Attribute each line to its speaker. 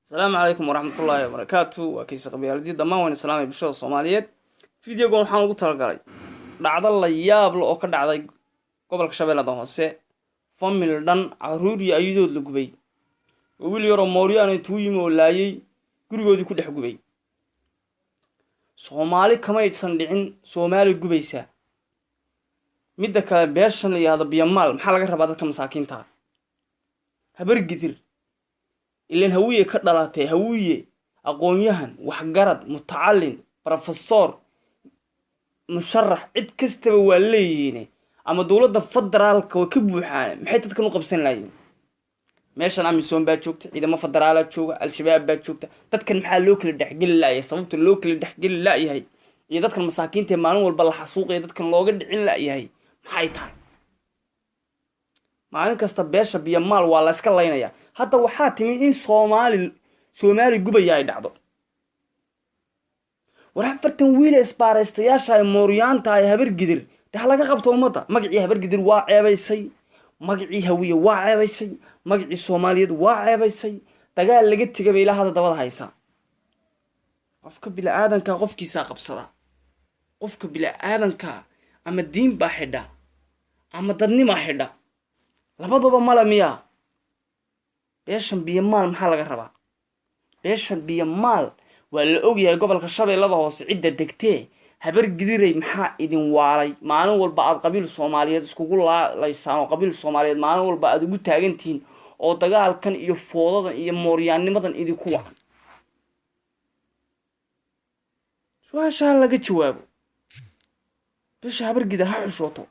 Speaker 1: السلام عليكم ورحمة الله وبركاته وكيس قبيل جديد ما وين السلام بالشدة الصوماليات فيديو قول حان قلت لقاي dhacdo la yaab leh oo ka dhacday gobolka Shabeellaha Hoose famil dhan caruur iyo ayadood la gubay wiil yar oo Mooriyaan intuu yimi oo laayay gurigoodii ku dhex gubay Soomaali kama aysan dhicin Soomaali gubaysa midda kale beeshan la yiraahdo biyamaal maxaa laga rabaa dadka masaakiinta habar gidir ileen hawiye ka dhalatay hawiye aqoonyahan waxgarad mutacallin professor musharax cid kastaba waa leeyihiin ama dawladda federaalka way ka buuxaan maxay dadkan u qabsan laayeen meeshan amisoon baa joogta ciidamada federaalka jooga al-shabaab baa joogta dadkan maxaa loo kala dhaxgal laayay sababta loo kala dhaxgal laayahay iyo dadkan masaakiinta maalin walba la xasuuqay dadkan looga dhicin laayahay maxay tahay maalin kasta beesha biyamaal waa la iska laynaya hadda waxaa timi in Soomaali gubaya ay dhacdo warafartan wiil isbaaraystayaasha ay Mooriyaanta ay habar gidir dhax laga qabto umada magacii habar gidir waa ceebaysay magacii hawiye waa ceebaysay magacii Soomaaliyeed waa ceebaysay dagaal laga tigay ilaa hada dabada haysa qofka bila aadanka qofkiisa qabsada qofka bila aadanka ama diin baa xidha ama dadnimo xidha labadaba malamiya beeshan biyamaal maxaa laga rabaa beeshan biyamaal waa la ogyahay gobolka Shabeellaha Hoose cidda degtee habar gidiray maxaa idin waalay maalin walba aad qabiil Soomaaliyeed iskugu laysaan oo qabiil Soomaaliyeed maalin walba aad ugu taagantiin oo dagaalkan iyo foodadan iyo Mooriyaanimadan idinku wacan su'aasha laga jawaabo beesha habar gidir ha xusooto